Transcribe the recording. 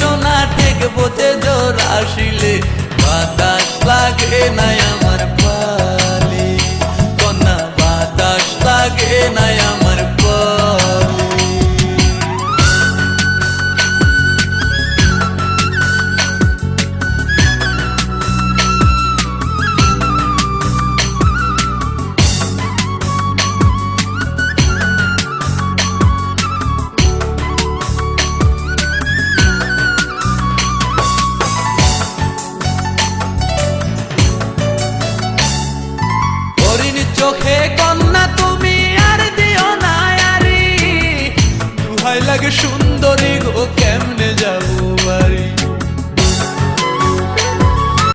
সোনা ঠেকবো যে জোর আসিলে বাতাস লাগে নাই আমার পালে কন্যা বাতাস লাগে নাই আমার পালে চোখে কন্যা তুমি আর দিও না আরি দুহাই লাগে শুন